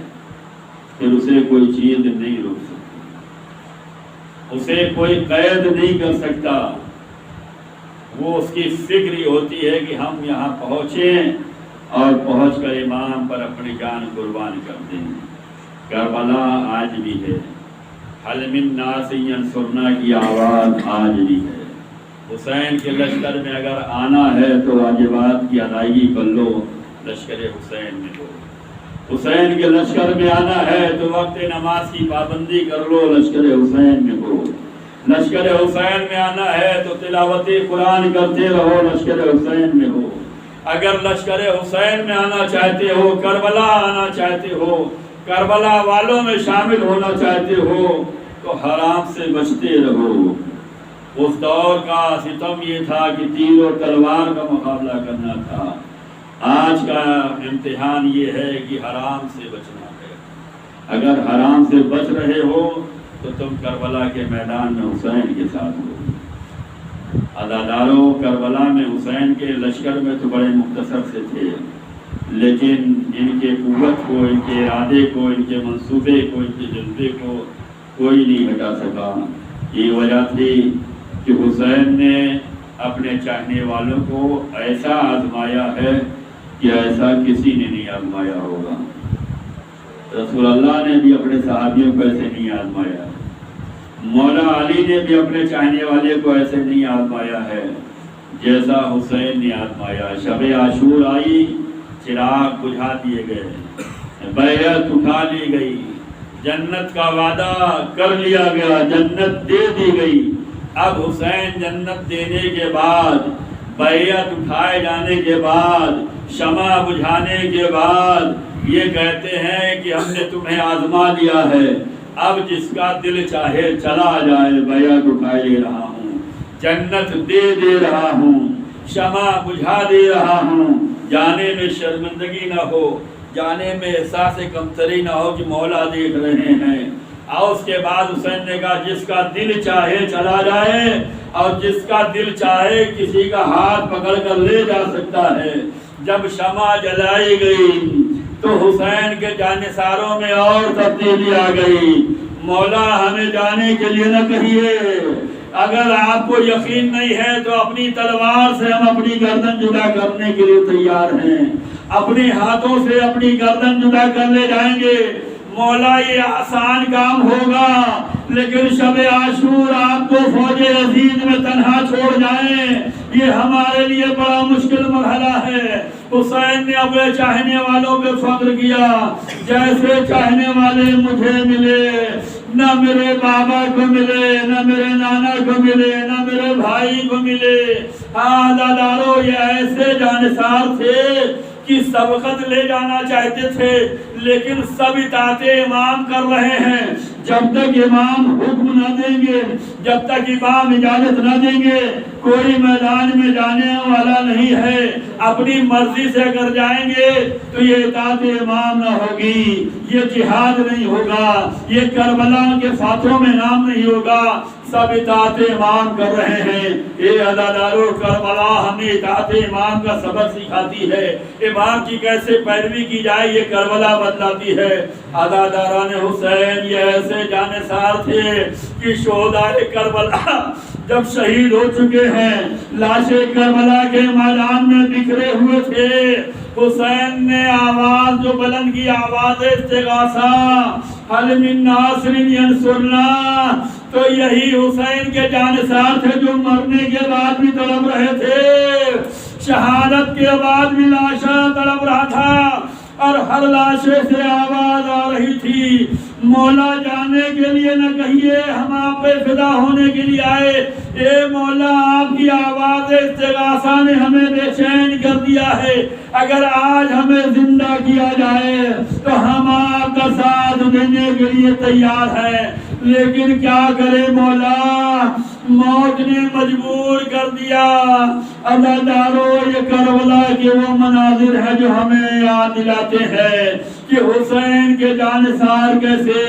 پھر اسے کوئی چیز نہیں روک سکتی، اسے کوئی قید نہیں کر سکتا۔ وہ اس کی فکر ہی ہوتی ہے کہ ہم یہاں پہنچیں اور پہنچ کر امام پر اپنی جان قربان کر دیں۔ کربلا آج بھی ہے، حل من ناس ینصرنا کی آواز آج بھی ہے۔ حسین کے لشکر میں اگر آنا ہے تو واجبات کی ادائیگی کر لو، لشکر حسین میں ہو۔ حسین کے لشکر میں آنا ہے تو وقت نماز کی پابندی کر لو، لشکر حسین میں ہو۔ لشکر حسین میں آنا ہے تو تلاوت قرآن کرتے رہو، لشکر حسین میں ہو۔ اگر لشکر حسین میں آنا چاہتے ہو، کربلا آنا چاہتے ہو، کربلا والوں میں شامل ہونا چاہتے ہو تو حرام سے بچتے رہو۔ اس دور کا ستم یہ تھا کہ تیر اور تلوار کا مقابلہ کرنا تھا، آج کا امتحان یہ ہے کہ حرام سے بچنا ہے۔ اگر حرام سے بچ رہے ہو تو تم کربلا کے میدان میں حسین کے ساتھ ہو۔ عزاداروں، کربلا میں حسین کے لشکر میں تو بڑے مختصر سے تھے، لیکن ان کے قوت کو، ان کے ارادے کو، ان کے منصوبے کو، ان کے جذبے کو کوئی نہیں ہٹا سکا۔ یہ وجہ تھی کہ حسین نے اپنے چاہنے والوں کو ایسا آزمایا ہے کہ ایسا کسی نے نہیں آزمایا ہوگا۔ رسول اللہ نے بھی اپنے صحابیوں کو ایسے نہیں آزمایا، مولا علی نے بھی اپنے چاہنے والے کو ایسے نہیں آزمایا ہے جیسا حسین نے آزمایا۔ شب عاشور آئی، چراغ بجھا دیے گئے، بیعت اٹھا لی گئی، جنت کا وعدہ کر لیا گیا، جنت دے دی گئی۔ اب حسین جنت دینے کے بعد، بیعت اٹھائے جانے کے بعد، شمع بجھانے کے بعد یہ کہتے ہیں کہ ہم نے تمہیں آزما لیا ہے، اب جس کا دل چاہے چلا جائے، بیعت اٹھائے لے رہا ہوں، جنت دے رہا ہوں، شمع بجھا دے رہا ہوں۔ جانے میں شرمندگی نہ ہو، جانے میں احساس کمتری نہ ہو کہ مولا دیکھ رہے ہیں۔ اور اس کے بعد حسین نے کہا جس کا دل چاہے چلا جائے اور جس کا دل چاہے کسی کا ہاتھ پکڑ کر لے جا سکتا ہے۔ جب شمع جلائی گئی تو حسین کے جانثاروں میں اور تبدیلی آ گئی۔ مولا ہمیں جانے کے لیے نہ کہیے، اگر آپ کو یقین نہیں ہے تو اپنی تلوار سے ہم اپنی گردن جدا کرنے کے لیے تیار ہیں، اپنے ہاتھوں سے اپنی گردن جدا کر لے جائیں گے۔ مولا یہ آسان کام ہوگا، لیکن شب عاشور آپ کو فوج عزیز میں تنہا چھوڑ جائیں، یہ ہمارے لیے بڑا مشکل مرحلہ ہے۔ حسین نے اپنے چاہنے والوں پہ فخر کیا، جیسے چاہنے والے مجھے ملے، نہ میرے بابا کو ملے، نہ میرے نانا کو ملے، نہ میرے بھائی کو ملے۔ عزاداروں، یہ ایسے جانثار تھے کہ سبقت لے جانا چاہتے تھے، لیکن سب اطاعت امام کر رہے ہیں۔ جب تک امام حکم نہ دیں گے، جب تک امام اجازت نہ دیں گے، کوئی میدان میں جانے والا نہیں ہے۔ اپنی مرضی سے اگر جائیں گے تو یہ اطاعت امام نہ ہوگی، یہ جہاد نہیں ہوگا، یہ کربلا کے فاتحوں میں نام نہیں ہوگا۔ سب اطاعت امام کر رہے ہیں۔ اے عزاداروں، کربلا ہمیں اطاعت امام کا سبق سکھاتی ہے، امام کی کیسے پیروی کی جائے یہ کربلا بتلاتی ہے۔ عزاداران حسین یہ ایسے جانثار تھے کہ شہداء کربلا جب شہید ہو چکے ہیں، لاشیں کربلا کے میدان میں بکھرے ہوئے تھے، حسین نے آواز جو بلند کی، آواز استغاثہ، حل من ناصر ینصرنا، تو یہی حسین کے جانثار تھے جو مرنے کے بعد بھی تڑپ رہے تھے، شہادت کے بعد بھی لاشاں تڑپ رہا تھا، اور ہر لاشے سے آواز آ رہی تھی، مولا جانے کے لیے نہ کہیے، ہم آپ پہ فدا ہونے کے لیے آئے۔ اے مولا، آپ کی آواز استغاثہ نے ہمیں بے چین کر دیا ہے، اگر آج ہمیں زندہ کیا جائے تو ہم آپ کا ساتھ دینے کے لیے تیار ہیں۔ لیکن کیا کرے مولا، موت نے مجبور کر دیا۔ اللہ دارو، یہ کربلا کے وہ مناظر ہے جو ہمیں یاد دلاتے ہیں کہ حسین کے جانثار کیسے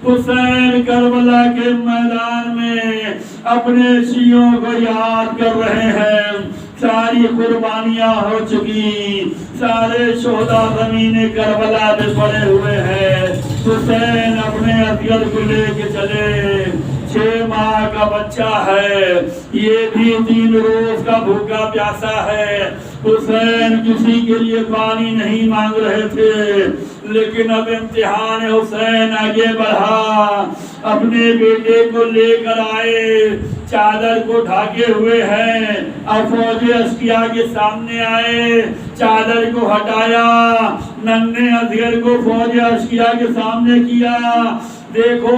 حسین کربلا کے میدان میں اپنے شیعوں کو یاد کر رہے ہیں۔ ساری قربانیاں ہو چکی، سارے شہداء زمین کربلا میں پڑے ہوئے ہیں۔ حسین اپنے اصغر کو لے کے چلے، 6 ماہ کا بچہ ہے، یہ بھی 3 روز کا بھوکا پیاسا ہے۔ حسین کسی کے لیے پانی نہیں مانگ رہے تھے، لیکن اب امتحان حسین آگے بڑھا۔ اپنے بیٹے کو لے کر آئے، چادر کو ڈھاکے ہوئے ہیں، اور فوج اشقیا کے سامنے آئے، چادر کو ہٹایا، ننھے اصغر کو فوج اشقیا کے سامنے کیا۔ دیکھو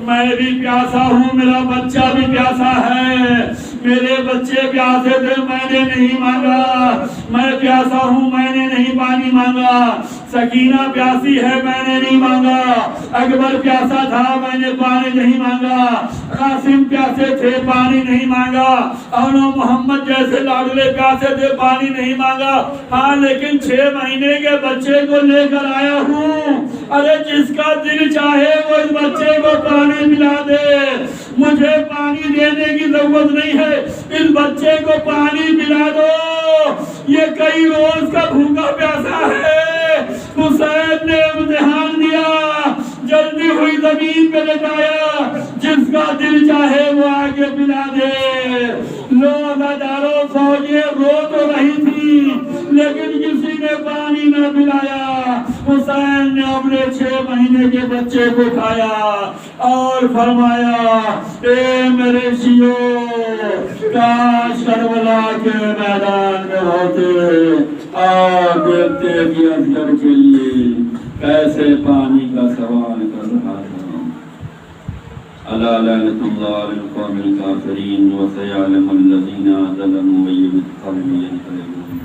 میں بھی پیاسا ہوں، میرا بچہ بھی پیاسا ہے، میرے بچے پیاسے تھے میں نے نہیں مانگا، میں پیاسا ہوں میں نے نہیں پانی مانگا، سکینہ پیاسی ہے میں نے نہیں مانگا، اکبر پیاسا تھا میں نے پانی نہیں مانگا، قاسم پیاسے تھے پانی نہیں مانگا، اور محمد جیسے لاڈلے پیاسے تھے پانی نہیں مانگا، ہاں لیکن 6 مہینے کے بچے کو لے کر آیا ہوں۔ ارے جس کا دل چاہے وہ اس بچے کو پانی پلا دے، مجھے پانی دینے کی ضرورت نہیں ہے، اس بچے کو پانی پلا دو، یہ کئی روز کا بھوکا پیاسا ہے۔ حسین نے امتحان دیا، جلدی ہوئی زمین پہ لٹایا، جس کا دل چاہے وہ آگے پلا دے۔ لو ادارو، فوجیں رو تو رہی تھی لیکن کسی نے پانی نہ پلایا۔ حسین نے اپنے 6 مہینے کے بچے کو اٹھایا اور فرمایا، اے میرے شیعو، کاش کربلا کے میدان میں ہوتے، آپ دیکھتے کہ اصغر کے لیے کیسے پانی کا سوال کر رہا تھا۔ الا لعنۃ اللہ علی القوم الکافرین وسیعلم الذین ظلموا أی القوم ینقلبون۔